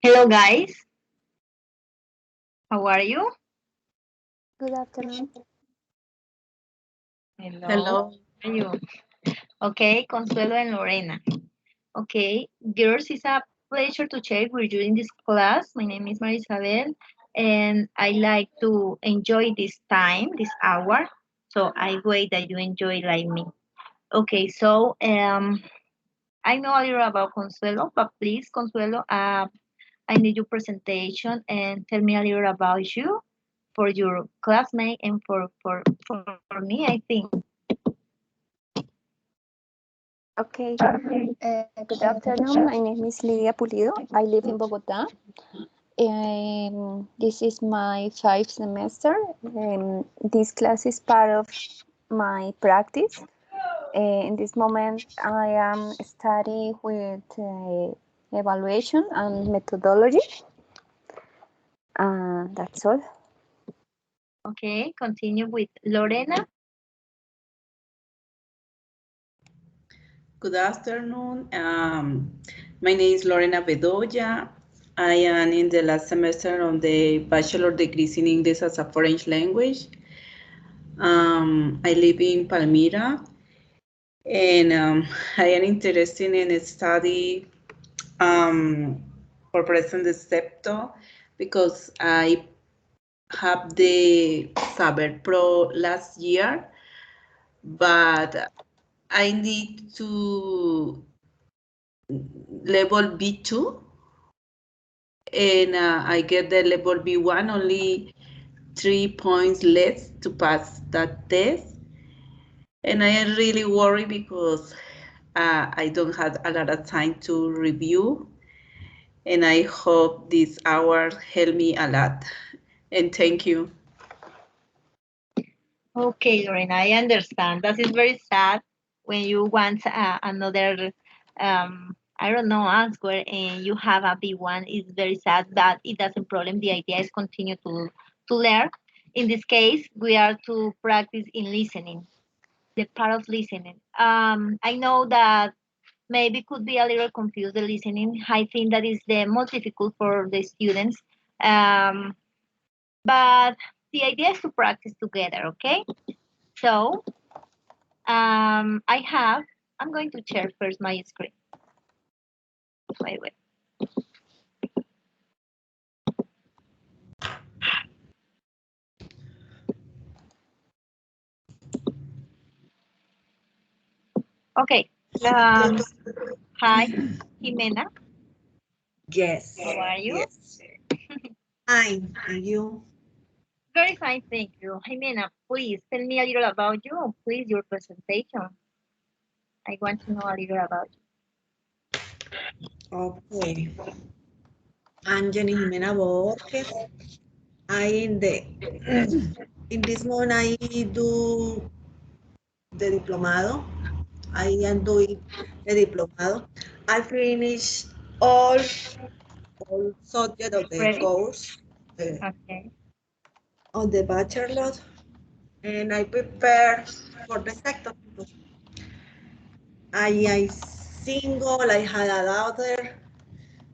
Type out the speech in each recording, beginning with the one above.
Hello, guys. How are you? Good afternoon. Hello. Hello. How are you? Okay, Consuelo and Lorena. Okay, girls, it's a pleasure to share with you in this class. My name is Marisabel, and I like to enjoy this time, this hour. So I wait that you enjoy like me. Okay, so I know a little about Consuelo, but please, Consuelo, I need your presentation and tell me a little about you for your classmate and for me, I think. Okay. Good afternoon. My name is Lidia Pulido. I live in Bogota. This is my 5th semester. This class is part of my practice. In this moment, I am studying with evaluation and methodology. That's all. Okay, continue with Lorena. Good afternoon. My name is Lorena Bedoya. I am in the last semester on the bachelor degrees in English as a foreign language. I live in Palmira, and I am interested in study for present sector because I have the Saber Pro last year, but I need to level B2, and I get the level B1, only 3 points less to pass that test. And I am really worried because I don't have a lot of time to review, and I hope this hour help me a lot. And thank you. Okay, Lorena, I understand. That is very sad when you want another, I don't know, answer and you have a B1. It's very sad, but it doesn't problem. The idea is continue to learn. In this case, we are to practice in listening, the part of listening. I know that maybe could be a little confused the listening. I think that is the most difficult for the students. Um, but the idea is to practice together, okay? So I'm going to share first my screen. Wait, wait. Okay. Um, Hi, Jimena. Yes, How are you? yes. Fine. And you? Very fine, thank you. Jimena, please tell me a little about you. Please, your presentation. I want to know a little about Okay. I'm Jenny Jimena Borges. I in the in this moment I do the diplomado. I am doing the diplomado. I finished all subject of you. the Ready? course Okay. of the bachelor, and I prepare for the sector because I single. I had a daughter.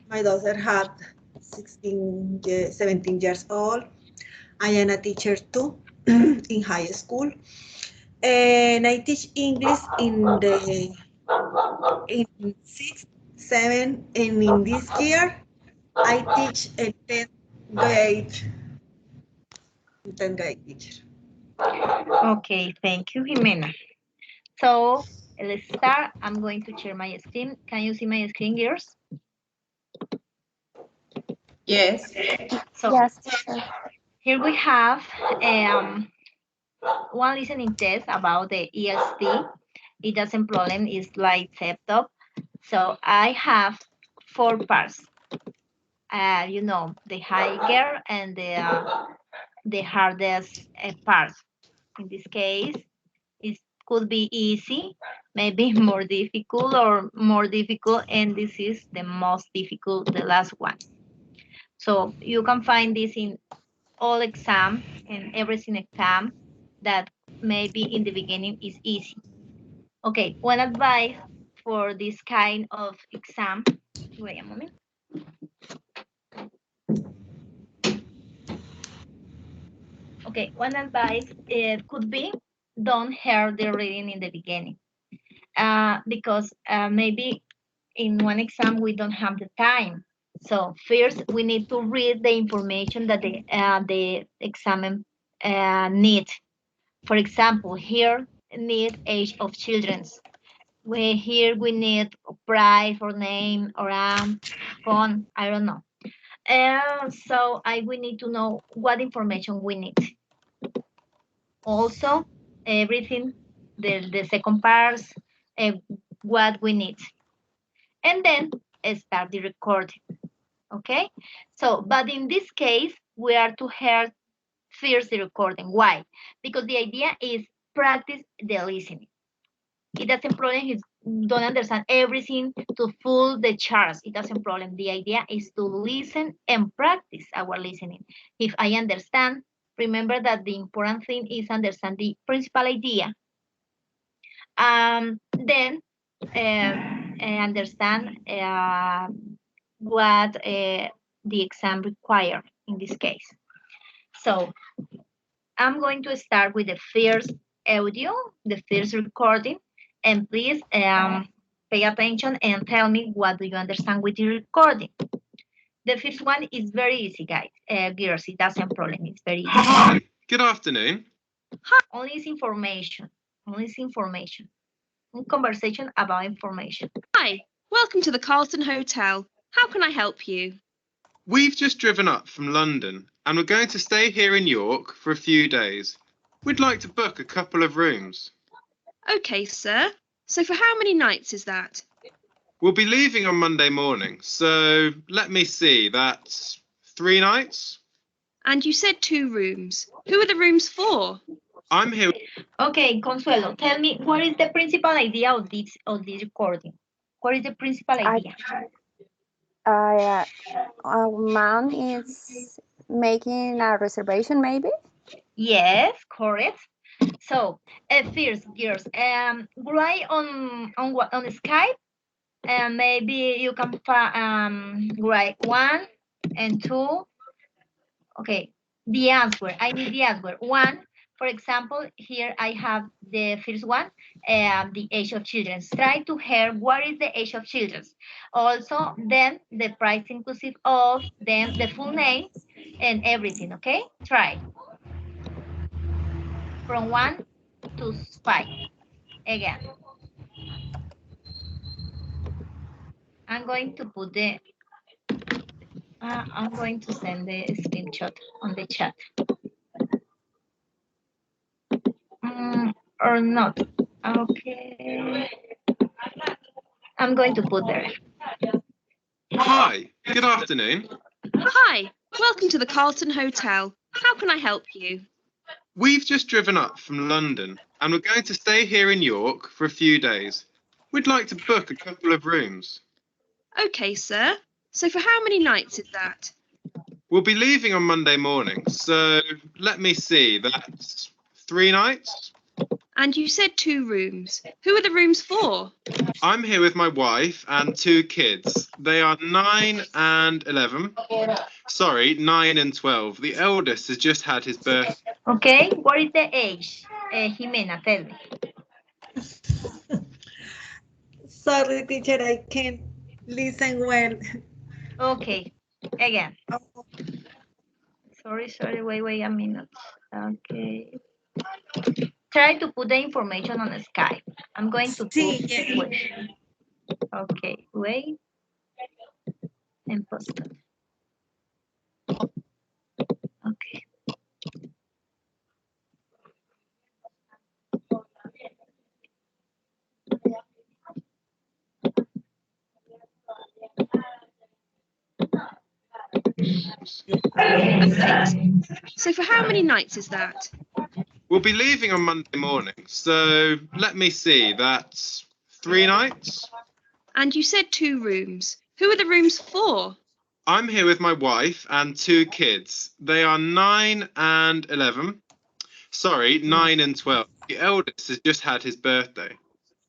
My daughter had 17 years old. I am a teacher too in high school. And I teach English in sixth, seven, and in this year I teach a 10th grade, 10th grade teacher. Okay, thank you, Jimena. So let's start. I'm going to share my screen. Can you see my screen, girls? Yes. So Yes, teacher. here we have one listening test about the EST. It doesn't problem. It's like setup. So I have four parts. The higher and the hardest parts. In this case, it could be easy, maybe more difficult or more difficult, and this is the most difficult, the last one. So you can find this in all exam and every single exam that maybe in the beginning is easy. Okay, one advice for this kind of exam. Wait a moment. Okay, one advice could be don't hear the reading in the beginning. Because maybe in one exam we don't have the time. So first we need to read the information that the exam need. For example, here need age of children. Here we need price or name or phone. I don't know. So we need to know what information we need. Also, everything the second part, what we need, and then start the recording. Okay. So, but in this case, we are to hear first the recording. Why? Because the idea is practice the listening. It doesn't problem if you don't understand everything to full the charts. It doesn't problem. The idea is to listen and practice our listening. If I understand, remember that the important thing is understand the principal idea. Then understand what the exam requires in this case. So I'm going to start with the first audio, the first recording, and please pay attention and tell me what do you understand with the recording. The first one is very easy, guys. Girls, it doesn't problem. It's very easy. Hi, good afternoon. Only is information. Only is information. A conversation about information. Hi, welcome to the Carlton Hotel. How can I help you? We've just driven up from London and we're going to stay here in York for a few days. We'd like to book a couple of rooms. Okay, sir. So for how many nights is that? We'll be leaving on Monday morning, so let me see, that's 3 nights? And you said 2 rooms. Who are the rooms for? I'm here. Okay, Consuelo, tell me what is the principal idea of this recording? What is the principal idea? A man is making a reservation, maybe? Yes, correct. So, first, girls, write on Skype, and maybe you can write 1 and 2. Okay, the answer. I need the answer. 1. For example, here I have the first one, the age of children. Try to hear what is the age of children. Also, then the price inclusive of, then the full name and everything, okay? Try. From 1 to 5. Again. I'm going to put I'm going to send the screenshot on the chat. Or not. Okay. I'm going to put there. Hi, good afternoon. Hi, welcome to the Carlton Hotel. How can I help you? We've just driven up from London and we're going to stay here in York for a few days. We'd like to book a couple of rooms. Okay, sir. So for how many nights is that? We'll be leaving on Monday morning, so let me see, that's 3 nights? And you said 2 rooms. Who are the rooms for? I'm here with my wife and 2 kids. They are 9 and 11. Sorry, 9 and 12. The eldest has just had his birthday. Okay, what is the age? Jimena, tell me. Sorry, teacher, I can't listen well. Okay, again. Sorry, wait a minute. Okay. Try to put the information on Skype. I'm going to put wait. Okay, wait. And post it. Okay. Okay. So for how many nights is that? We'll be leaving on Monday morning, so let me see, that's 3 nights? And you said 2 rooms. Who are the rooms for? I'm here with my wife and 2 kids. They are 9 and 11. Sorry, 9 and 12. The eldest has just had his birthday.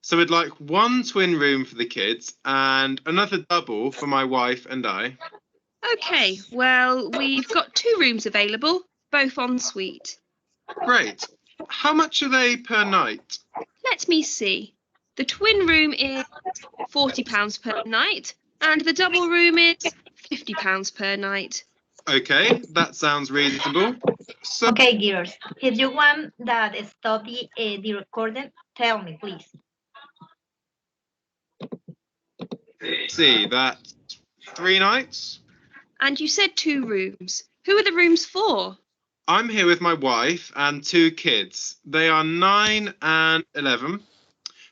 So we'd like 1 twin room for the kids and another double for my wife and I. Okay, well, we've got 2 rooms available, both en suite. Great. How much are they per night? Let me see. The twin room is £40 per night, and the double room is £50 per night. Okay, that sounds reasonable. So, Okay, girls, if you want that stop the recording, tell me, please. see, that's 3 nights. And you said 2 rooms. Who are the rooms for? I'm here with my wife and 2 kids. They are 9 and 11.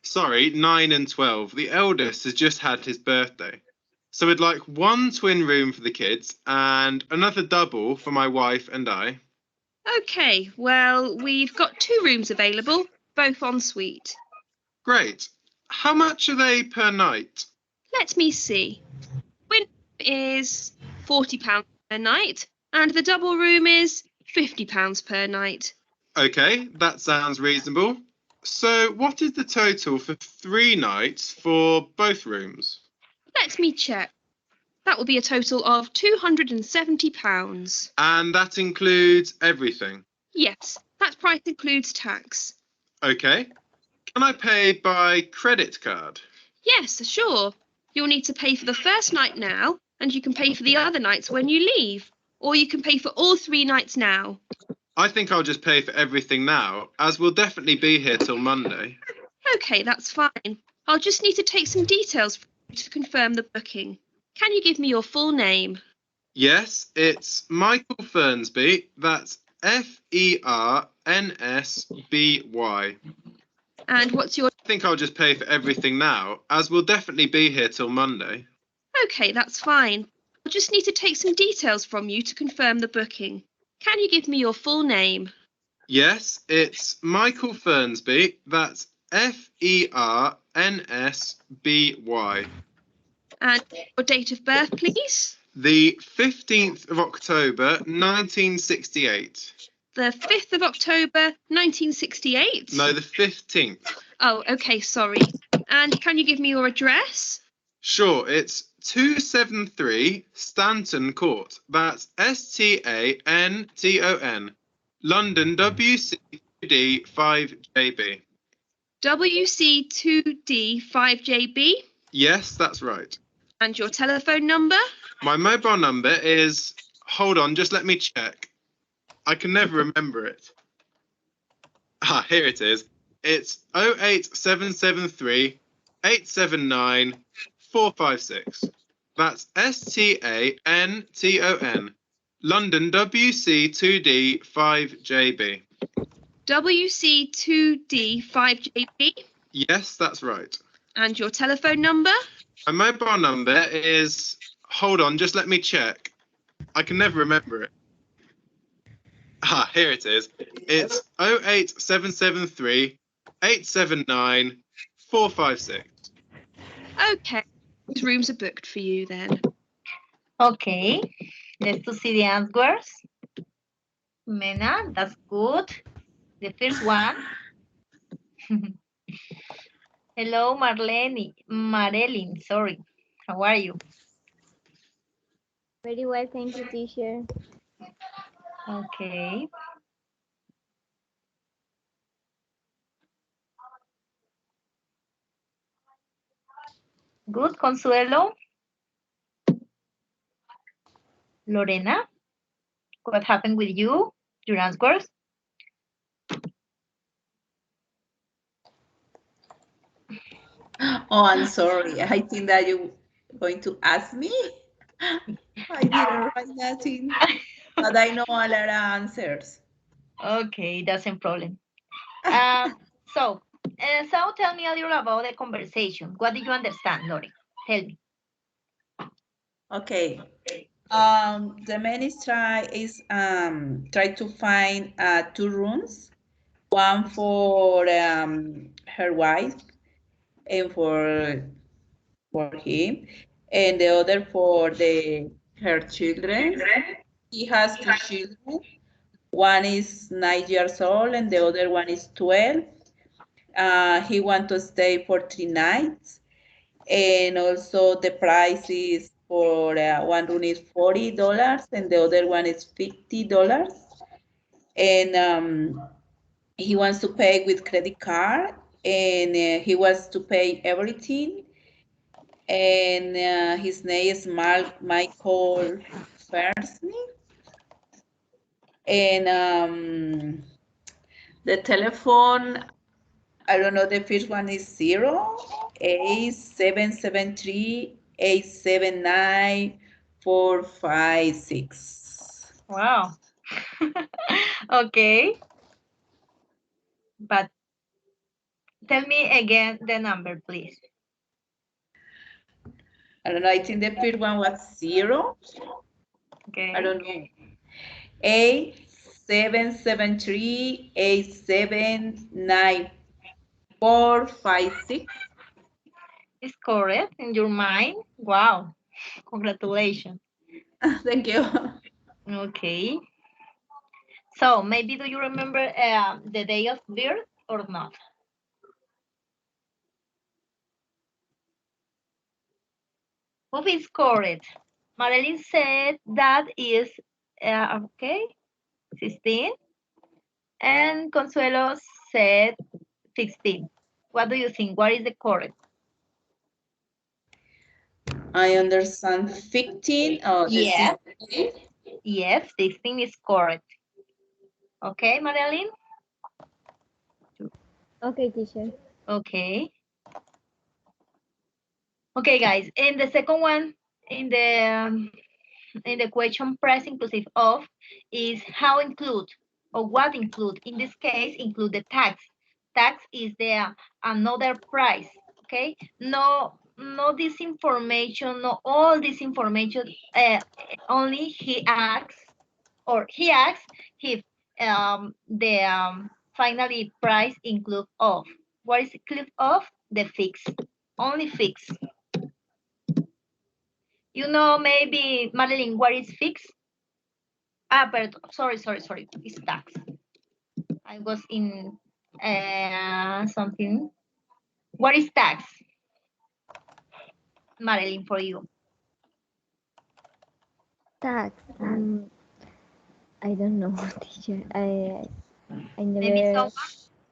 Sorry, 9 and 12. The eldest has just had his birthday. So we'd like 1 twin room for the kids and another double for my wife and I. Okay, well, we've got 2 rooms available, both en suite. Great. How much are they per night? Let me see. Twin is £40 per night, and the double room is £50 per night. Okay, that sounds reasonable. So what is the total for 3 nights for both rooms? Let me check. That will be a total of £270. And that includes everything? Yes, that price includes tax. Okay. Can I pay by credit card? Yes, sure. You'll need to pay for the first night now, and you can pay for the other nights when you leave. Or you can pay for all 3 nights now. I think I'll just pay for everything now, as we'll definitely be here till Monday. Okay, that's fine. I'll just need to take some details from you to confirm the booking. Can you give me your full name? Yes, it's Michael Fernsby. That's Fernsby. And what's your... I think I'll just pay for everything now, as we'll definitely be here till Monday. Okay, that's fine. I'll just need to take some details from you to confirm the booking. Can you give me your full name? Yes, it's Michael Fernsby. That's Fernsby. And your date of birth, please? The 15th of October, 1968. The 5th of October, 1968? No, the 15th. Oh, okay, sorry. And can you give me your address? Sure, it's 273 Stanton Court. That's Stanton, London, WC2D 5JB. WC2D 5JB? Yes, that's right. And your telephone number? My mobile number is... Hold on, just let me check. I can never remember it. Ah, here it is. It's 08773 879 456. That's Stanton, London, WC2D 5JB. WC2D 5JB? Yes, that's right. And your telephone number? My mobile number is... Hold on, just let me check. I can never remember it. Ah, here it is. It's 08773 879 456. Okay, these rooms are booked for you then. Okay, let's to see the answers. Mena, that's good. The first one. Hello, Marilyn, sorry. How are you? Very well, thank you, teacher. Okay. Good, Consuelo. Lorena, what happened with you? Your answers? Oh, I'm sorry. I think that you're going to ask me. I didn't write nothing, but I know a lot of answers. Okay, doesn't problem. So tell me a little about the conversation. What did you understand, Lori? Tell me. Okay. The man is try to find 2 rooms, one for her wife and for him, and the other for her children. He has 2 children. One is 9 years old and the other one is 12. He wants to stay for 3 nights. And also the price is for one room is $40 and the other one is $50. and he wants to pay with credit card, and he wants to pay everything. And his name is Michael Fersney. And the telephone, I don't know, the first one is 08773-879-456. Wow. Okay. But tell me again the number, please. I don't know, I think the first one was 0. Okay. I don't know. 8773-879-456. Is correct in your mind? Wow. Congratulations. Thank you. Okay. So maybe do you remember the day of birth or not? Who is correct? Marilyn said that is okay, 16. And Consuelo said 16. What do you think? What is the correct? I understand 15. Oh, Yes. this is Yes, 16 is correct. Okay, Marilyn? Okay, teacher. Okay. Okay, guys. And the second one in the question press inclusive of is how include or what include. In this case, include the tax. Tax is the another price. Okay. No this information, no all this information. Only he asks if the finally price include of. What is include of? The fix. Only fix. You know, maybe, Madeline, what is fix? But sorry. It's tax. I was in something. What is tax? Madeline, for you. Tax. I don't know, teacher. I Maybe never someone?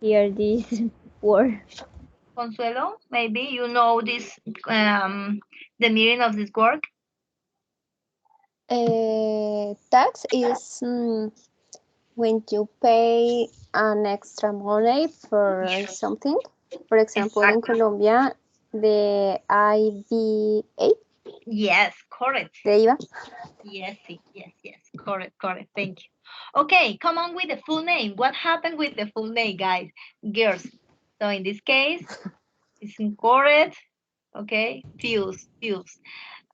hear this word. Consuelo, maybe you know this, the meaning of this word? Tax is when you pay an extra money for something. For example, in Exactly. Colombia, the IVA, Yes, correct. the IVA. Yes. Correct. Thank you. Okay, come on with the full name. What happened with the full name, guys? Girls. So in this case, it's incorrect. Okay, Fuse.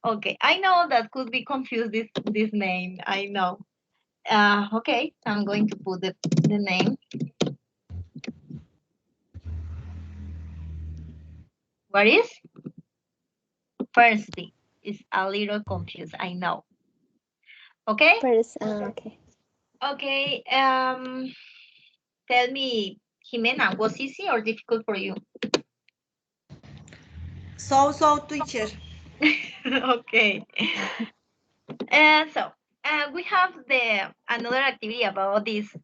Okay, I know that could be confused, this name. I know. Okay, I'm going to put the name. What is? First thing is a little confused. I know. Okay. First, okay. Okay. Tell me, Jimena, was easy or difficult for you? So, teacher. Okay. So we have another activity about this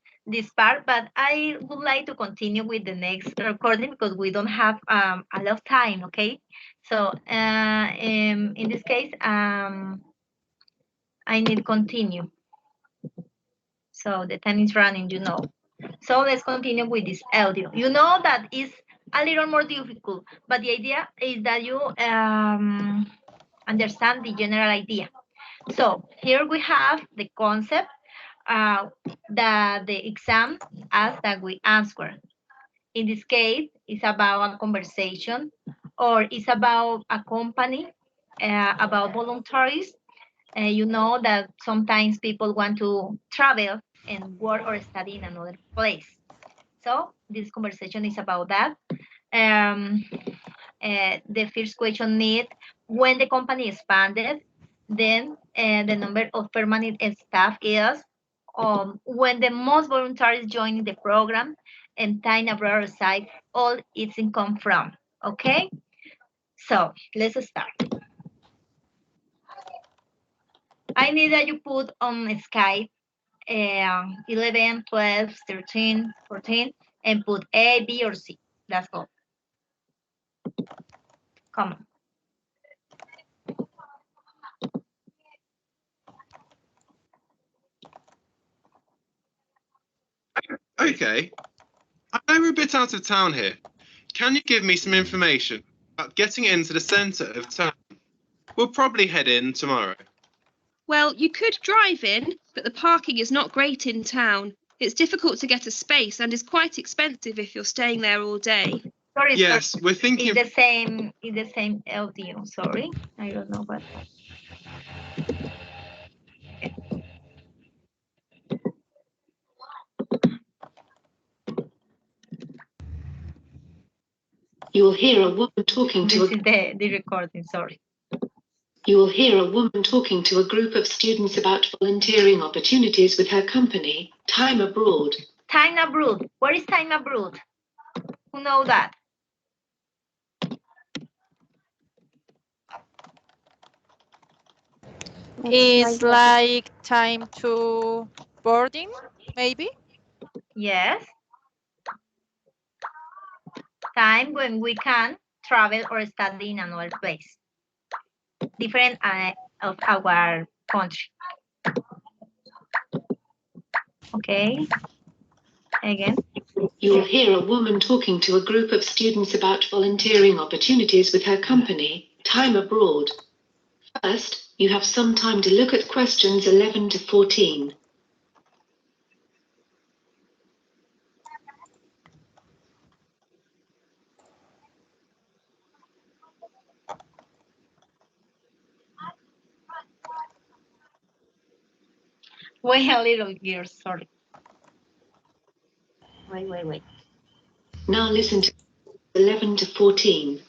part, but I would like to continue with the next recording because we don't have a lot of time. Okay. So in this case, I need to continue. So the time is running, you know. So let's continue with this audio. You know that is a little more difficult, but the idea is that you understand the general idea. So here we have the concept that the exam asks that we answer. In this case, it's about a conversation or it's about a company, about voluntaries. You know that sometimes people want to travel and work or study in another place. So this conversation is about that. The first question need when the company expanded, then the number of permanent staff is, when the most volunteers join the program, and time abroad side, all its income from. Okay, so let's start. I need that you put on Skype 11, 12, 13, 14, and put A, B, or C. That's all. Come on. Okay. I know we're a bit out of town here. Can you give me some information about getting into the centre of town? We'll probably head in tomorrow. Well, you could drive in, but the parking is not great in town. It's difficult to get a space and is quite expensive if you're staying there all day. Sorry, Yes, we're thinking. It's the same audio. Sorry, I don't know what. You will hear a woman talking to This is the recording. Sorry. You will hear a woman talking to a group of students about volunteering opportunities with her company, Time Abroad. Time Abroad. Where is Time Abroad? Who know that? It's like time to boarding, maybe? Yes. Time when we can travel or study in another place. Different of our country. Okay. Again. You will hear a woman talking to a group of students about volunteering opportunities with her company, Time Abroad. First, you have some time to look at questions 11 to 14. Wait a little, girls. Sorry. Wait. Now listen to 11 to 14.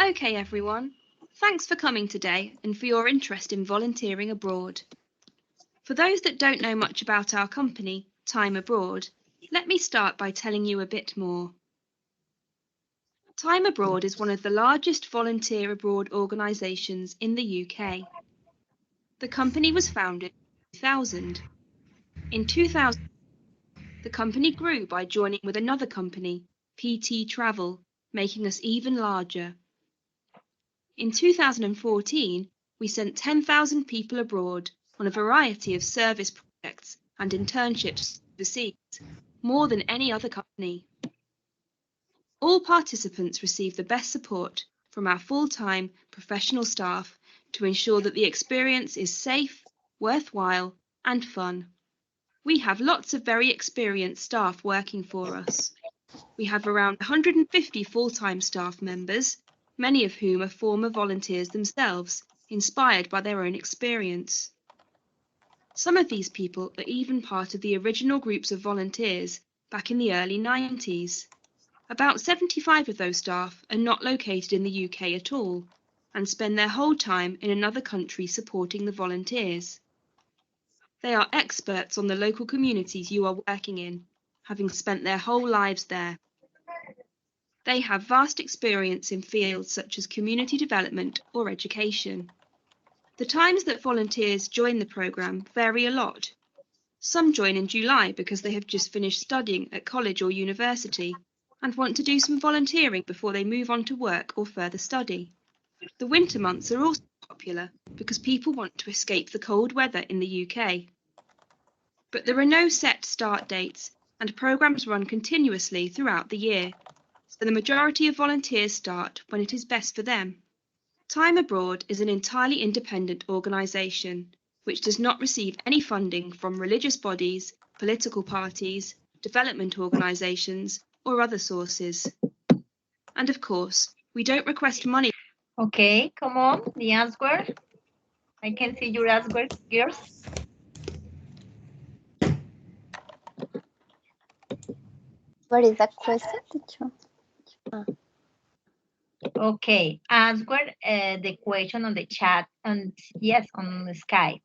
Okay, everyone. Thanks for coming today and for your interest in volunteering abroad. For those that don't know much about our company, Time Abroad, let me start by telling you a bit more. Time Abroad is one of the largest volunteer abroad organisations in the UK. The company was founded in 2000. In 2000, the company grew by joining with another company, PT Travel, making us even larger. In 2014, we sent 10,000 people abroad on a variety of service projects and internships overseas, more than any other company. All participants receive the best support from our full-time professional staff to ensure that the experience is safe, worthwhile, and fun. We have lots of very experienced staff working for us. We have around 150 full-time staff members, many of whom are former volunteers themselves, inspired by their own experience. Some of these people are even part of the original groups of volunteers back in the early 90s. About 75 of those staff are not located in the UK at all and spend their whole time in another country supporting the volunteers. They are experts on the local communities you are working in, having spent their whole lives there. They have vast experience in fields such as community development or education. The times that volunteers join the programme vary a lot. Some join in July because they have just finished studying at college or university and want to do some volunteering before they move on to work or further study. The winter months are also popular because people want to escape the cold weather in the UK. But there are no set start dates and programmes run continuously throughout the year, so the majority of volunteers start when it is best for them. Time Abroad is an entirely independent organisation which does not receive any funding from religious bodies, political parties, development organisations or other sources. And of course, we don't request money. Okay, come on, the answer. I can see your answer, girls. What is the question, teacher? Okay, answer the question on the chat and yes, on the Skype.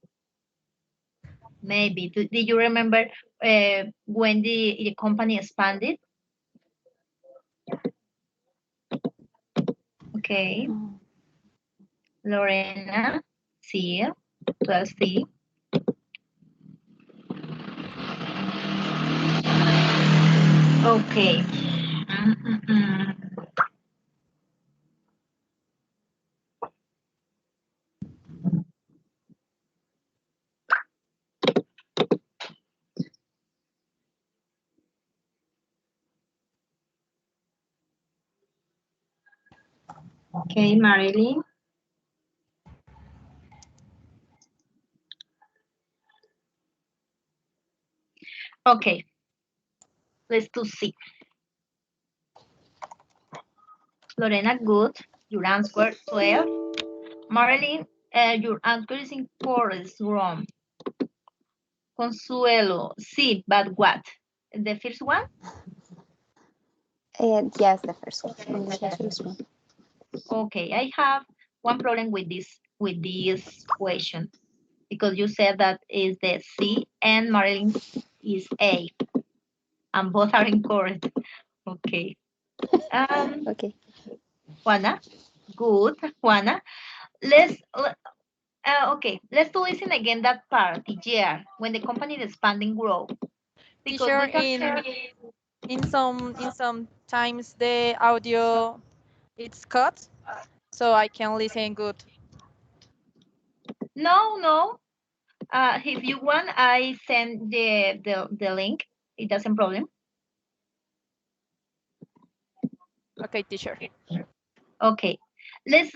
Maybe. Did you remember when the company expanded? Okay. Lorena, see you. Let's see. Okay. Okay, Marilyn. Okay, let's do C. Lorena, good. Your answer 12. Marilyn, your answer is incorrect, wrong. Consuelo, C, but what? The first one? Yes, the first one. The first one. Okay, I have one problem with this question because you said that is the C and Marilyn is A, and both are incorrect. Okay. Okay. Juana, good. Juana, okay, let's listen again that part, the year when the company is expanding growth. Because Teacher, we can share in some times the audio it's cut, so I can listen good. No. If you want, I send the link. It doesn't problem. Okay, teacher. Okay, let's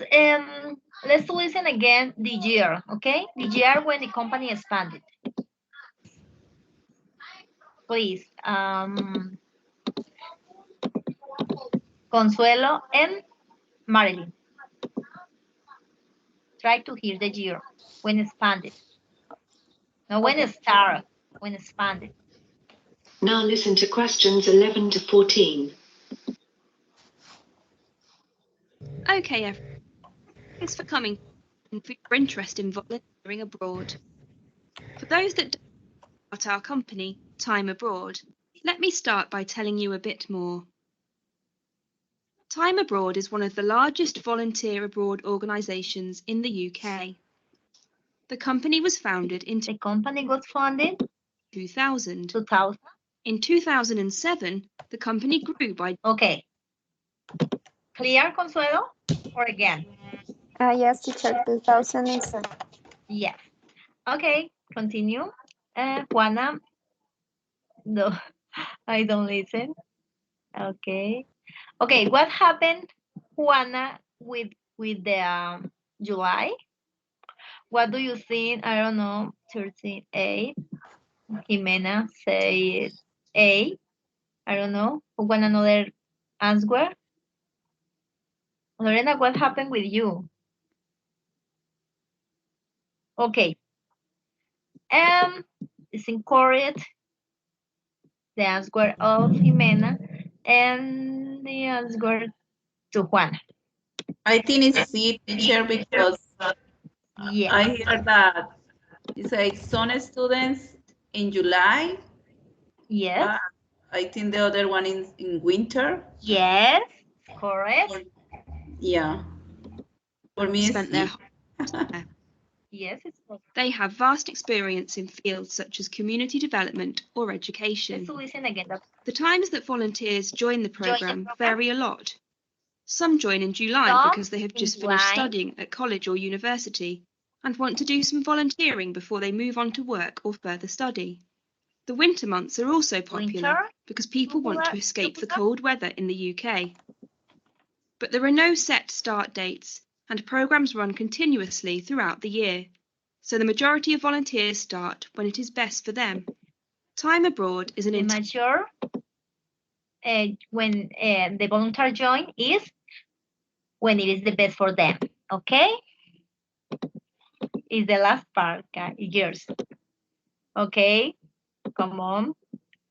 listen again the year. Okay, the year when the company expanded. Please, Consuelo and Marilyn. Try to hear the year when expanded. No, when it started, when expanded. Now listen to questions 11 to 14. Okay, everyone. Thanks for coming and for your interest in volunteering abroad. For those that don't know about our company, Time Abroad, let me start by telling you a bit more. Time Abroad is one of the largest volunteer abroad organisations in the UK. The company was founded in The company got funded 2000. 2000. In 2007, the company grew by... Okay. Clear, Consuelo? Or again? Yes, teacher, 2007. Yes. Okay, continue. Juana, no, I don't listen. Okay. Okay, what happened, Juana, with the July? What do you think? I don't know. 13A. Jimena said A. I don't know. Who want another answer? Lorena, what happened with you? Okay. It's incorrect. The answer of Jimena and the answer to Juana. I think it's C, teacher, because Yes. I hear that it's like some students in July. Yes. I think the other one is in winter. Yes. Correct. Yeah. For me, it's spent their C. Yes, it's correct. They have vast experience in fields such as community development or education. Let's listen again. The times that volunteers join the programme vary a lot. Some join in July Some because they have just in finished July. studying at college or university and want to do some volunteering before they move on to work or further study. The winter months are also popular Winter? because people want to escape the cold weather in the UK. But there are no set start dates, and programmes run continuously throughout the year, so the majority of volunteers start when it is best for them. Time Abroad is an The mature when the volunteer join is when it is the best for them. Okay? Is the last part, years. Okay? Come on.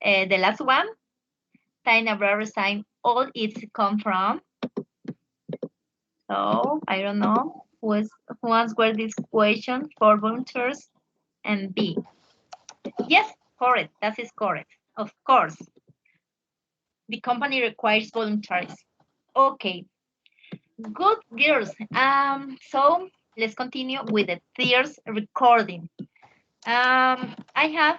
The last one. Time Abroad resign all it's come from. So I don't know who answered this question for volunteers and B. Yes, correct. That is correct. Of course. The company requires volunteers. Okay. Good girls. So let's continue with the third recording. I have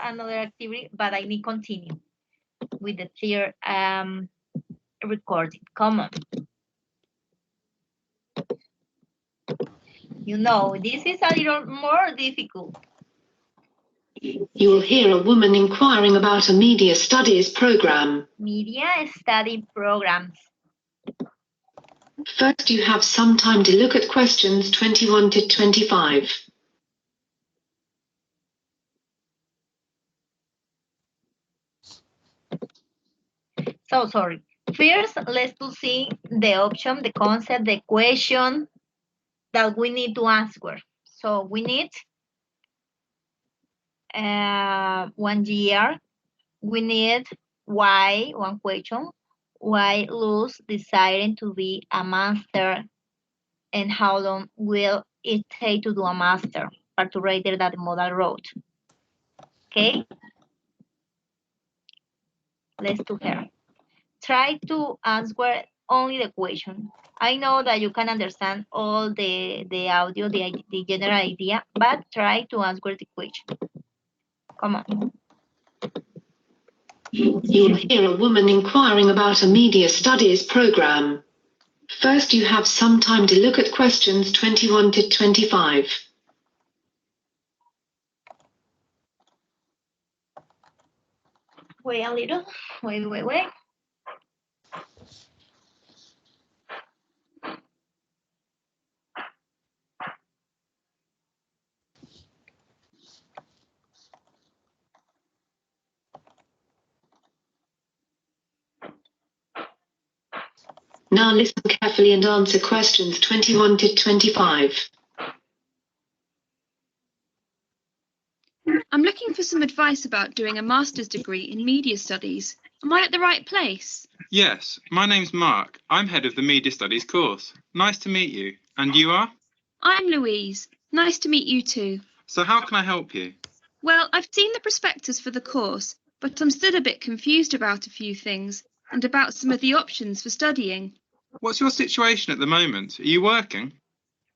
another activity, but I need continue with the third recording. Come on. You know, this is a little more difficult. You will hear a woman inquiring about a media studies program. Media study programs. First, you have some time to look at questions 21 to 25. So sorry. First, let's to see the option, the concept, the question that we need to answer. So we need 1 year. We need why, one question. Why Luz deciding to be a master, and how long will it take to do a master, participated that the model road. Okay? Let's do her. Try to answer only the question. I know that you can understand all the audio, the general idea, but try to answer the question. Come on. You will hear a woman inquiring about a media studies program. First, you have some time to look at questions 21 to 25. Wait a little. Wait. Now listen carefully and answer questions 21 to 25. I'm looking for some advice about doing a master's degree in media studies. Am I at the right place? Yes, my name's Mark. I'm head of the Media Studies course. Nice to meet you. And you are? I'm Louise. Nice to meet you too. So how can I help you? Well, I've seen the prospectus for the course, but I'm still a bit confused about a few things and about some of the options for studying. What's your situation at the moment? Are you working?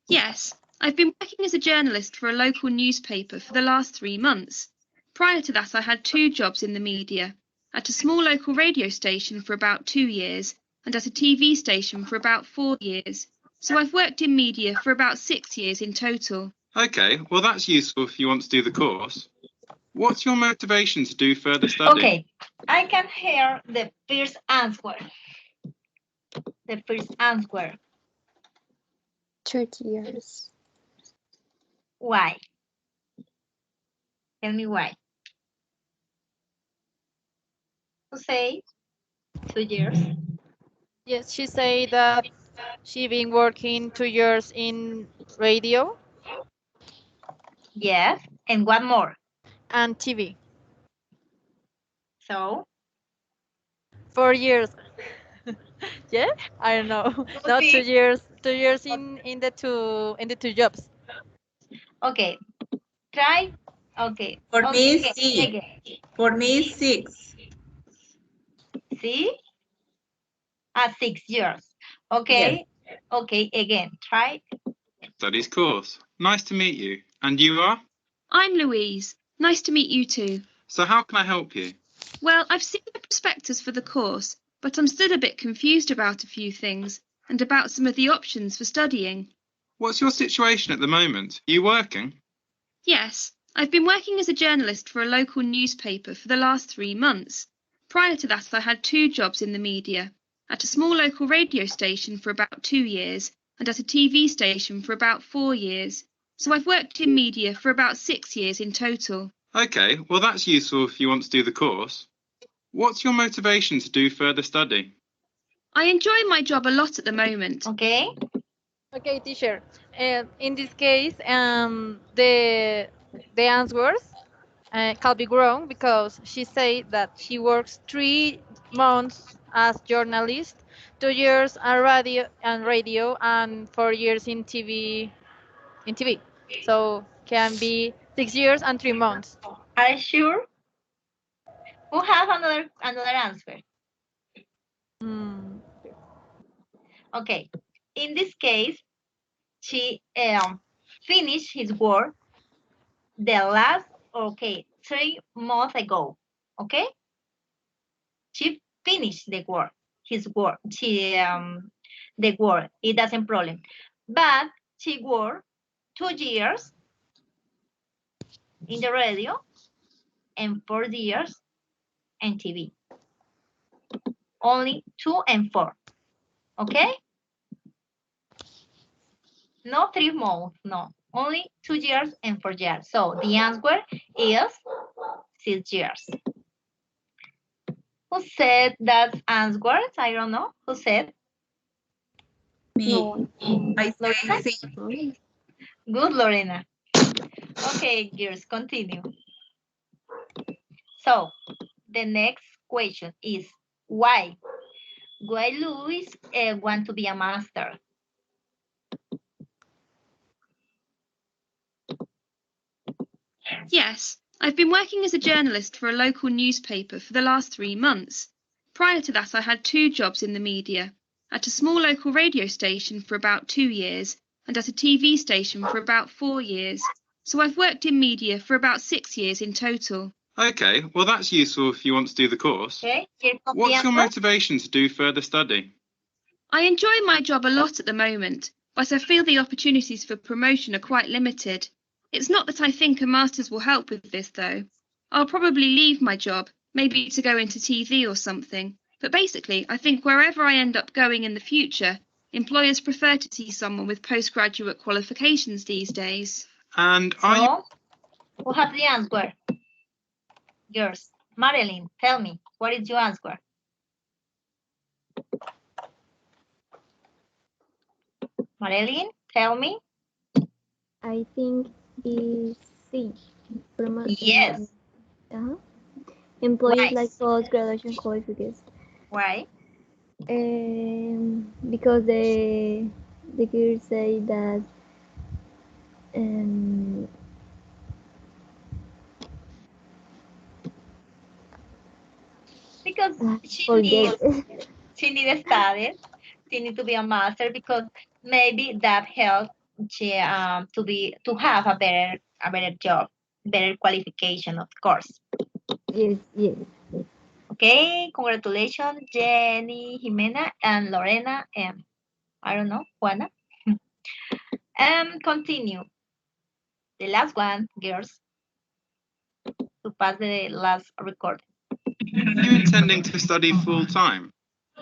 Yes, I've been working as a journalist for a local newspaper for the last 3 months. Prior to that, I had 2 jobs in the media, at a small local radio station for about 2 years and at a TV station for about 4 years. So I've worked in media for about 6 years in total. Okay, well that's useful if you want to do the course. What's your motivation to do further study? Okay, I can hear the first answer. The first answer. 30 years. Why? Tell me why. To say 2 years. Yes, she said that she been working 2 years in radio Yes. And what more? and TV. So 4 years. Yeah, I don't know. No, 2 years. 2 years in the two jobs. okay. Try. Okay. For me, Okay. sí. Again. For me, 6. See? 6 years. Okay. Okay. Again. Try. Studies course. Nice to meet you. And you are? I'm Louise. Nice to meet you too. So how can I help you? Well, I've seen the prospectus for the course, but I'm still a bit confused about a few things and about some of the options for studying. What's your situation at the moment? Are you working? Yes, I've been working as a journalist for a local newspaper for the last 3 months. Prior to that, I had 2 jobs in the media, at a small local radio station for about 2 years and at a TV station for about 4 years. So I've worked in media for about 6 years in total. Okay, well that's useful if you want to do the course. What's your motivation to do further study? I enjoy my job a lot at the moment. Okay. Okay, teacher. In this case, the answers can be wrong because she said that she works 3 months as journalist, 2 years on radio, and 4 years in TV. So can be 6 years and 3 months. Are you sure? Who have another answer? Hmm. Okay. In this case, she finished his work the last, 3 months ago. Okay, she finished the work, his work. The work. It doesn't problem, but she worked 2 years in the radio and 4 years in TV. Only 2 and 4. Okay? No 3 months, no. Only 2 years and 4 years. So the answer is 6 years. Who said that answer? I don't know. Who said? Me. No. I Lorena? say sí. Good, Lorena. Okay, girls, continue. So the next question is why? Why Louis want to be a master? Yes, I've been working as a journalist for a local newspaper for the last 3 months. Prior to that, I had 2 jobs in the media, at a small local radio station for about 2 years and at a TV station for about 4 years. So I've worked in media for about 6 years in total. Okay, well that's useful if you want to do the course. Okay, here comes the What's your answer. motivation to do further study? I enjoy my job a lot at the moment, but I feel the opportunities for promotion are quite limited. It's not that I think a master's will help with this, though. I'll probably leave my job, maybe to go into TV or something. But basically, I think wherever I end up going in the future, employers prefer to see someone with postgraduate qualifications these days. And are you... So, who has the answer? Yours. Marilyn, tell me, what is your answer? Marilyn, tell me. I think is C. Yes. Employees Why? like post-graduation qualifications. Why? Because the girls say that Because she forget. needs studies. She needs to be a master because maybe that helps she to have a better job, better qualification, of course. Yes, yes. Okay, congratulations, Jenny, Jimena, and Lorena, and I don't know, Juana. Continue. The last one, girls, to pass the last record. Are you intending to study full time?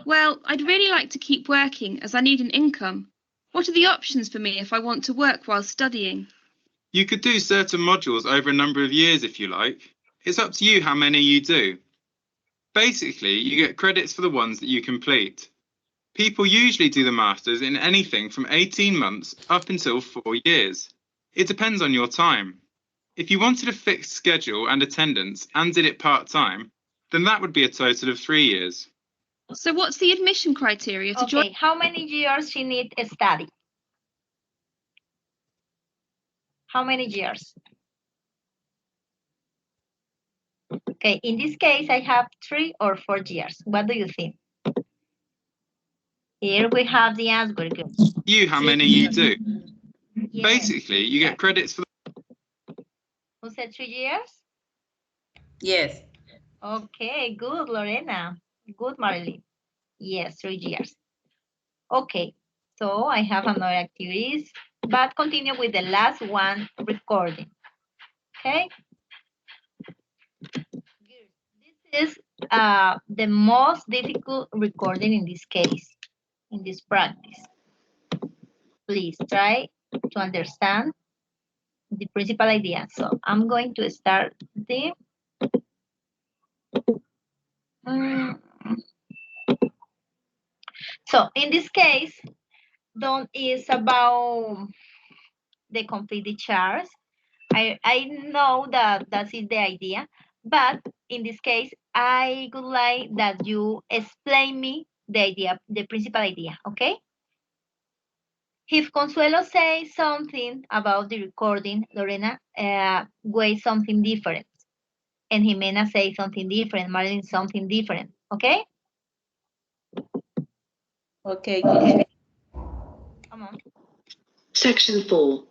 Well, I'd really like to keep working as I need an income. What are the options for me if I want to work while studying? You could do certain modules over a number of years if you like. It's up to you how many you do. Basically, you get credits for the ones that you complete. People usually do the Masters in anything from 18 months up until 4 years. It depends on your time. If you wanted a fixed schedule and attendance and did it part-time, then that would be a total of 3 years. So what's the admission criteria to join? Okay, how many years she need to study? How many years? Okay, in this case, I have 3 or 4 years. What do you think? Here we have the answer. You, how many you do. Yes. Basically, you get credits for... Who said 3 years? Yes. Okay, good, Lorena. Good, Marilyn. Yes, 3 years. Okay, so I have another activities, but continue with the last one recording. Okay. This is the most difficult recording in this case, in this practice. Please try to understand the principal idea. So I'm going to start the so in this case, don't is about the complete the charts. I know that that is the idea, but in this case, I would like that you explain me the idea, the principal idea, okay? If Consuelo says something about the recording, Lorena weighs something different. And Jimena says something different, Marilyn something different, okay? Okay. Come on. Section 4.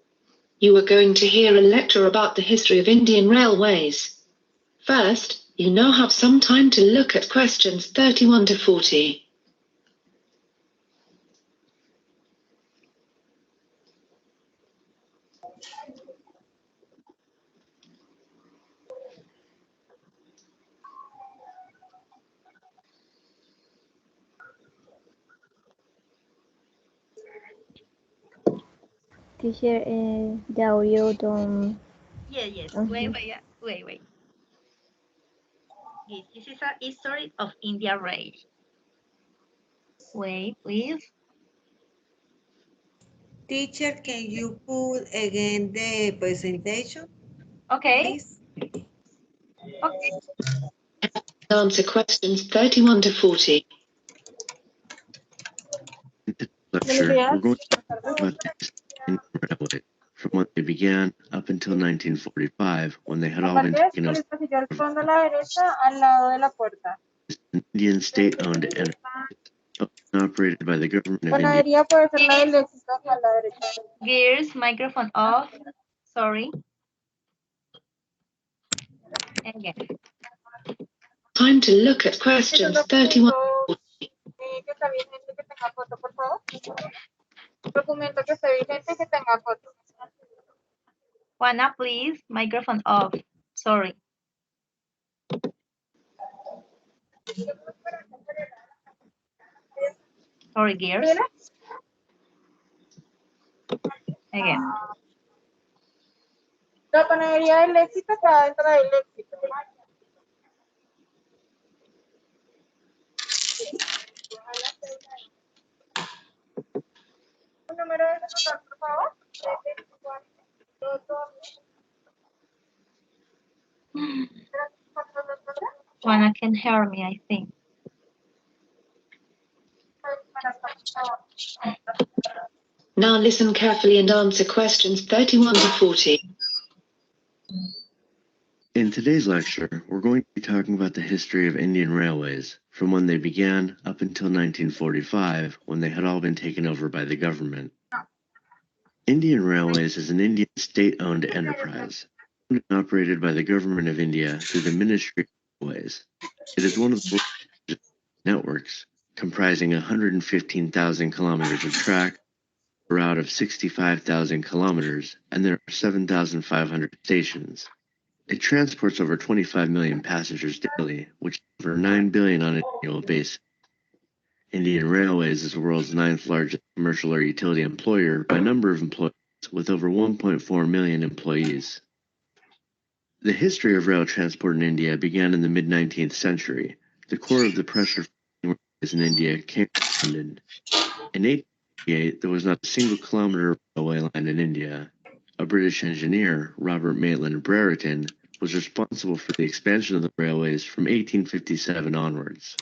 You are going to hear a lecture about the history of Indian Railways. First, you now have some time to look at questions 31 to 40. Teacher, the audio don't. Yes. Mhm. Wait. Yes, this is a history of India Rail. Wait, please. Teacher, can you put again the presentation, Okay. please? Okay. Answer questions 31 to 40. In this lecture, we're going to talk about the history of Indian Railway from when they began up until 1945, when they had all been taken over by the government. It's an Indian state-owned enterprise owned and operated by the government of India. Gears, microphone off. Sorry. Again. Time to look at questions 31 to 40. Juana, please, microphone off. Sorry. Sorry, Gears. Again. La panadería del éxito está dentro del éxito. ¿Un número de celular, por favor? Juana can hear me, I think. Now listen carefully and answer questions 31 to 40. In today's lecture, we're going to be talking about the history of Indian Railways, from when they began up until 1945, when they had all been taken over by the government. Indian Railways is an Indian state-owned enterprise, owned and operated by the government of India through the Ministry of Railways. It is one of the largest networks, comprising 115,000 kilometers of track, a route of 65,000 kilometers, and there are 7,500 stations. It transports over 25 million passengers daily, which is over 9 billion on an annual basis. Indian Railways is the world's 9th largest commercial or utility employer by number of employees, with over 1.4 million employees. The history of rail transport in India began in the mid-19th century. The core of the pressure railways in India came from London. In 1888, there was not a single kilometer of railway line in India. A British engineer, Robert Maitland Brereton, was responsible for the expansion of the railways from 1857 onwards.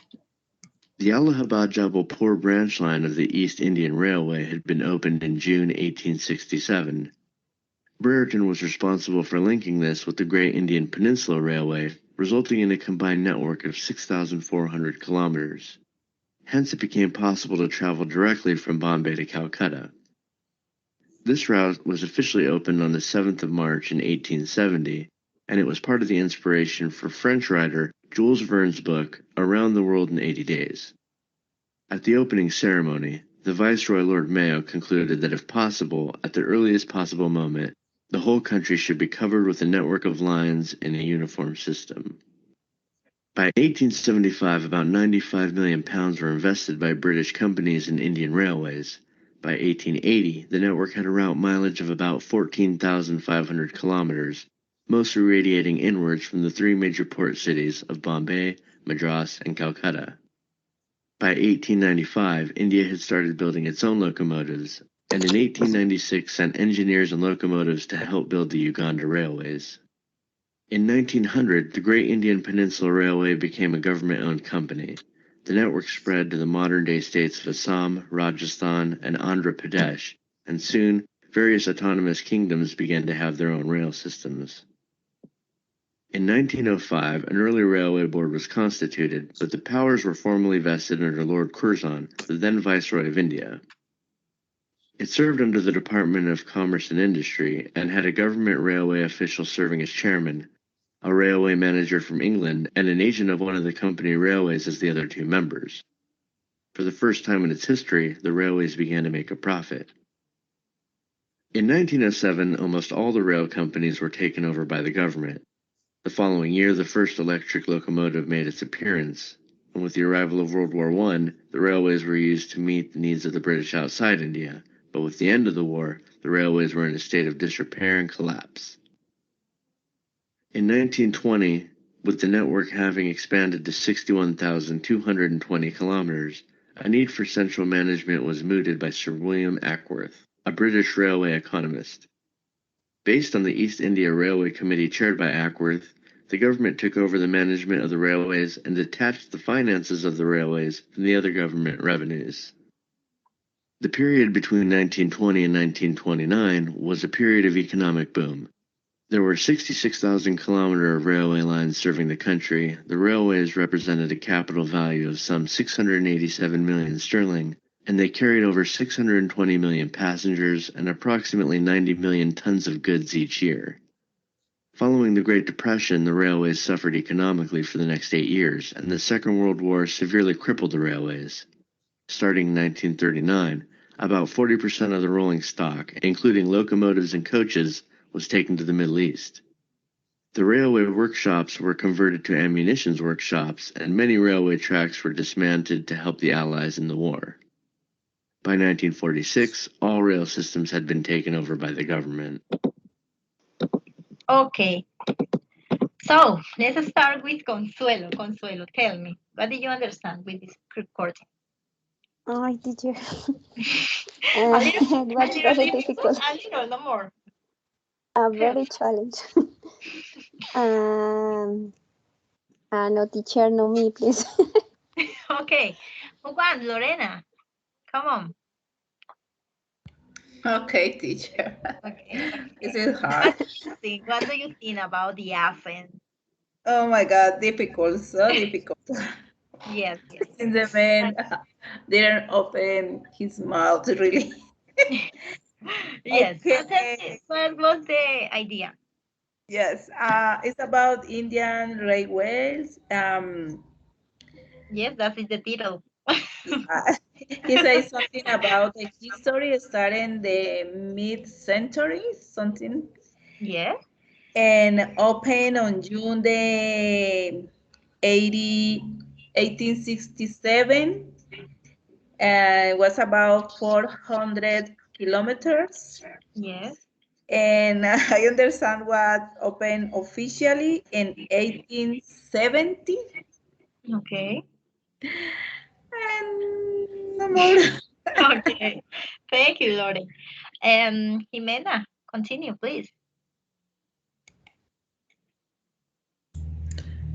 The Allahabad-Jabalpur branch line of the East Indian Railway had been opened in June 1867. Brereton was responsible for linking this with the Great Indian Peninsula Railway, resulting in a combined network of 6,400 kilometers. Hence, it became possible to travel directly from Bombay to Calcutta. This route was officially opened on the 7th of March in 1870, and it was part of the inspiration for French writer Jules Verne's book, Around the World in 80 Days. At the opening ceremony, the Viceroy Lord Mayo concluded that if possible, at the earliest possible moment, the whole country should be covered with a network of lines in a uniform system. By 1875, about £95 million were invested by British companies in Indian Railways. By 1880, the network had a route mileage of about 14,500 kilometers, mostly radiating inwards from the 3 major port cities of Bombay, Madras, and Calcutta. By 1895, India had started building its own locomotives, and in 1896 sent engineers and locomotives to help build the Uganda railways. In 1900, the Great Indian Peninsula Railway became a government-owned company. The network spread to the modern-day states of Assam, Rajasthan, and Andhra Pradesh, and soon, various autonomous kingdoms began to have their own rail systems. In 1905, an early railway board was constituted, but the powers were formally vested under Lord Curzon, the then Viceroy of India. It served under the Department of Commerce and Industry and had a government railway official serving as chairman, a railway manager from England, and an agent of one of the company railways as the other two members. For the first time in its history, the railways began to make a profit. In 1907, almost all the rail companies were taken over by the government. The following year, the first electric locomotive made its appearance, and with the arrival of World War I, the railways were used to meet the needs of the British outside India, but with the end of the war, the railways were in a state of disrepair and collapse. In 1920, with the network having expanded to 61,220 kilometers, a need for central management was mooted by Sir William Ackworth, a British railway economist. Based on the East India Railway Committee chaired by Ackworth, the government took over the management of the railways and detached the finances of the railways from the other government revenues. The period between 1920 and 1929 was a period of economic boom. There were 66,000 kilometers of railway lines serving the country. The railways represented a capital value of some 687 million sterling, and they carried over 620 million passengers and approximately 90 million tons of goods each year. Following the Great Depression, the railways suffered economically for the next 8 years, and the Second World War severely crippled the railways. Starting in 1939, about 40% of the rolling stock, including locomotives and coaches, was taken to the Middle East. The railway workshops were converted to ammunition workshops, and many railway tracks were dismantled to help the Allies in the war. By 1946, all rail systems had been taken over by the government. Okay. So let's start with Consuelo. Consuelo, tell me, what did you understand with this recording? Oh, teacher. A little, It was very difficult. a little, no more. Very challenging. No, teacher, no me, please. Okay. Juan, Lorena, come on. Okay, teacher. Okay. This is hard. What do you think about the accent? Oh my God, difficult, so difficult. Yes, yes. Since the man didn't open his mouth, really. Yes. Okay. So tell me, what was the idea? Yes, it's about Indian railways. Yes, that is the title. He says something about the history starting the mid-century, something. Yes. And opened on June the 1867. It was about 400 kilometers. Yes. And I understand was opened officially in 1870. Okay. And no more. Okay. Thank you, Lore. Jimena, continue, please.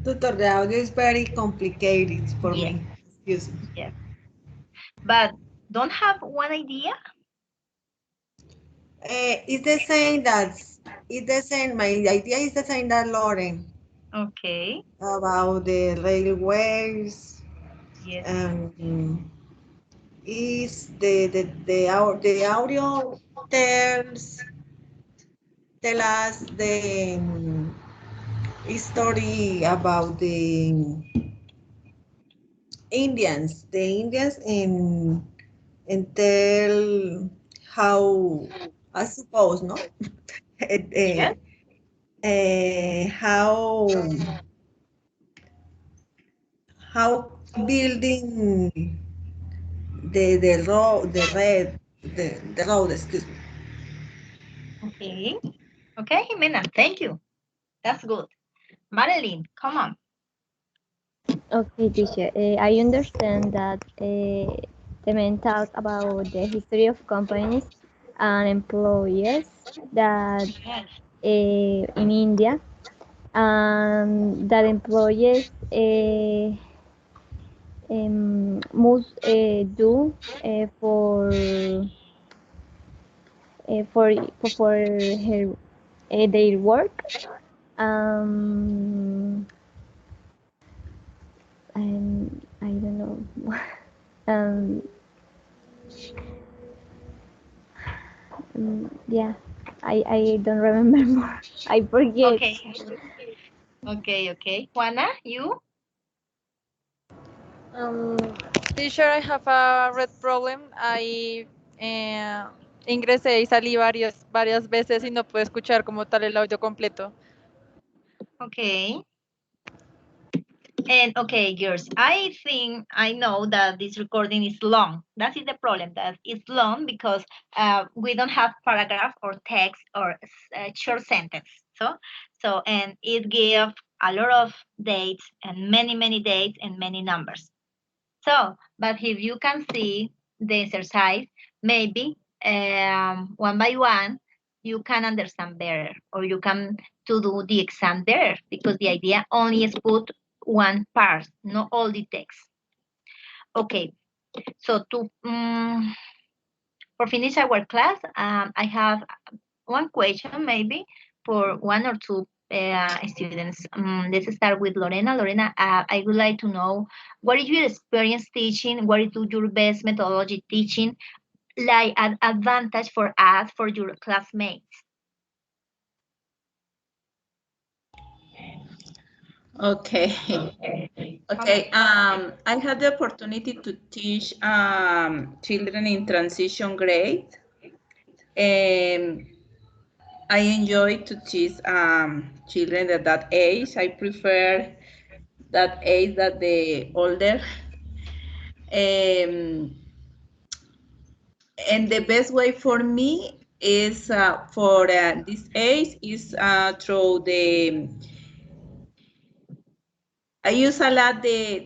Tutor, the audio is very complicated for Yes. me. Excuse me. Yes. But don't have one idea? It's the same my idea is the same that Lauren Okay. about the railways. Yes. Is the audio tell us the history about the Indians and tell how, I suppose, no? Yes. How building the road, excuse me. Okay. Okay, Jimena, thank you. That's good. Madeline, come on. Okay, teacher. I understand that the man talk about the history of companies and employers that Yes. in India, and that employers must do for her their work. And I don't know. um, Yeah, I don't remember more. I forget. Okay. Okay. Juana, you? Um, Teacher, I have a red problem. Ingresé y salí varias veces y no puedo escuchar como tal el audio completo. Okay. And okay, girls, I think I know that this recording is long. That is the problem, that it's long because we don't have paragraph or text or short sentence. And it gives a lot of dates and many dates and many numbers. So, but if you can see the exercise, maybe one by one, you can understand better, or you can to do the exam there, because the idea only is put one part, not all the text. Okay, so for finish our class, I have one question maybe for one or two students. Let's start with Lorena. Lorena, I would like to know, what is your experience teaching? What is your best methodology teaching? Like an advantage for us, for your classmates? Okay. Okay. I had the opportunity to teach children in transition grade. I enjoy to teach children at that age. I prefer that age that the older. And the best way for me is for this age is through the. I use a lot the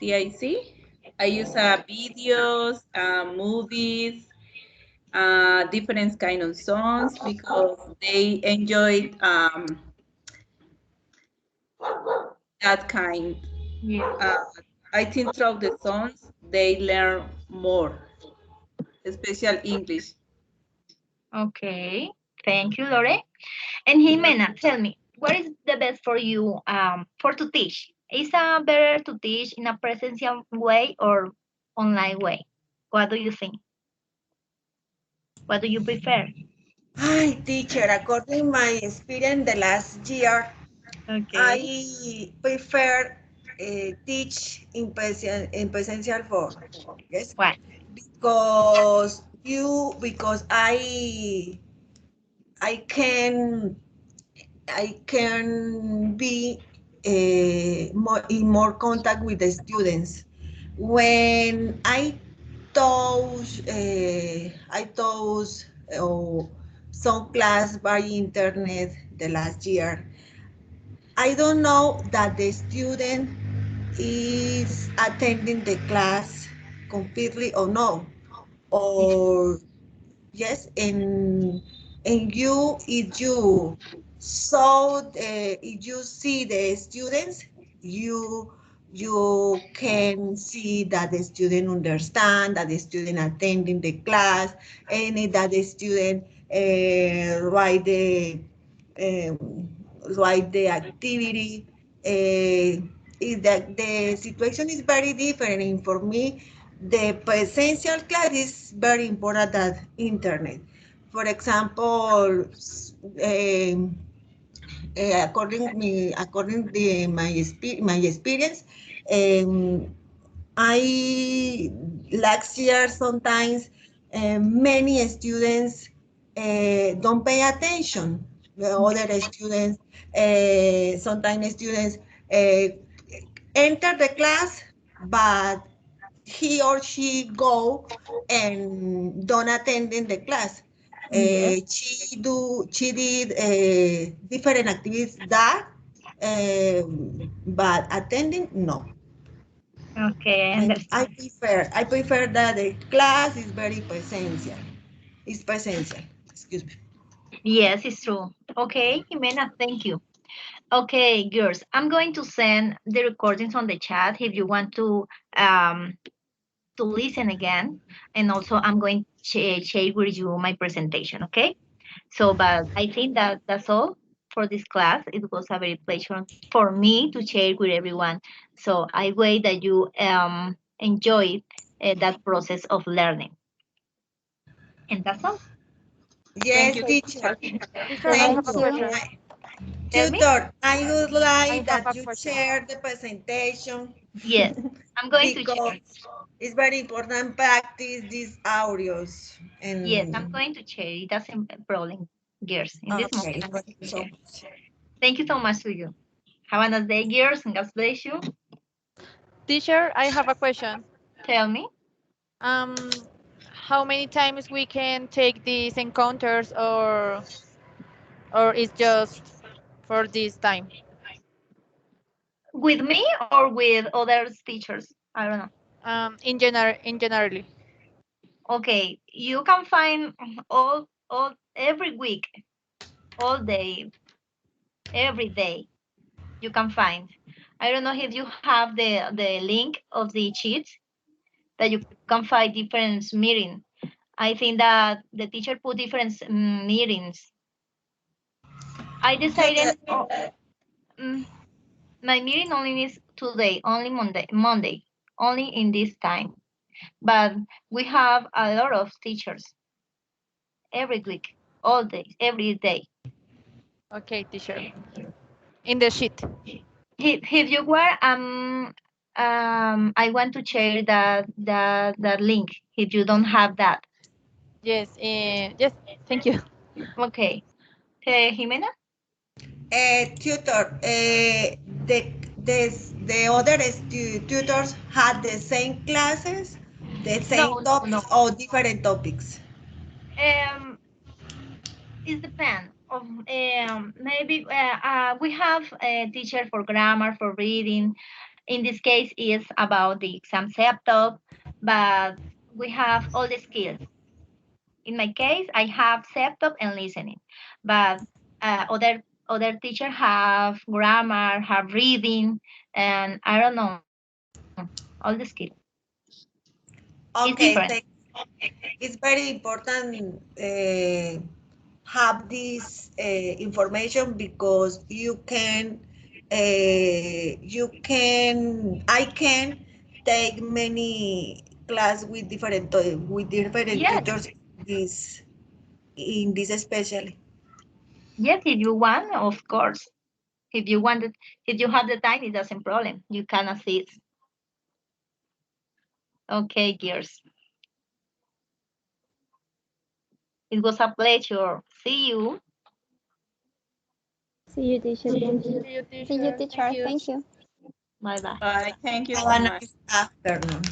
TIC. I use videos, movies, different kind of songs because they enjoy that kind. Yeah. I think through the songs they learn more, especially English. Okay, thank you, Lore. And Jimena, tell me, what is the best for you for to teach? Is it better to teach in a presential way or online way? What do you think? What do you prefer? Hi, teacher. According my experience the last year, Okay. I prefer teach in presential form. Yes, What? because I can be in more contact with the students. When I taught some class by internet the last year, I don't know that the student is attending the class completely or no, or yes, and you if you see the students, you can see that the student understand, that the student attending the class, and that the student write the activity. Is that the situation is very different, and for me the presential class is very important than internet. For example, according to my experience, I last year sometimes many students don't pay attention. The other students, sometimes students uh, enter the class, but he or she go and don't attend in the class. Yes. She did different activities that, but attending no. Okay, I I understand. prefer that the class is very presential. It's presential. Excuse me. Yes, it's true. Okay, Jimena, thank you. Okay, girls, I'm going to send the recordings on the chat if you want to listen again. And also I'm going to share with you my presentation, okay? So, but I think that that's all for this class. It was a very pleasure for me to share with everyone. So I wait that you enjoy that process of learning. And that's all. Yes, you. teacher. Teacher, I have Thank a you. question. Tell me. Tutor, I would I like have that a you question. share the presentation Yes, I'm going to because share. it's very important practice these audios. Yes, I'm And going to share. It doesn't problem, girls. In this moment, okay, I'm going thank you to so share. much. Thank you so much to you. Have a nice day, girls, and God bless you. Teacher, I have a question. Tell me. How many times we can take these encounters, or it's just for this time? With me or with other teachers? I don't know. In generally. Okay, you can find all every week, all day, every day. You can find. I don't know if you have the link of the cheat that you can find different meeting. I think that the teacher put different meetings. I decided mm, my meeting only is today, only Monday, only in this time. But we have a lot of teachers every week, all day, every day. Okay, teacher. In the sheet. If you were I want to share that link if you don't have that. Yes. Yes. Thank you. Okay. Jimena? Tutor, the other tutors had the same classes, the No, same no, no. topics, or different topics? Um, it depends. Of maybe we have a teacher for grammar, for reading. In this case, is about the exam setup, but we have all the skills. In my case, I have setup and listening, but other teacher have grammar, have reading, and I don't know all the skills. It's different. Okay, it's very important have this information because I can take many class with with different Yes, tutors in this especially. yes. If you want, of course. If you want it, if you have the time, it doesn't problem. You can assist. Okay, girls. It was a pleasure. See you. See you, teacher. Thank you. See you, See you, teacher. teacher. Thank you. Thank you. Bye bye. Bye. Thank you Have so a much. nice afternoon.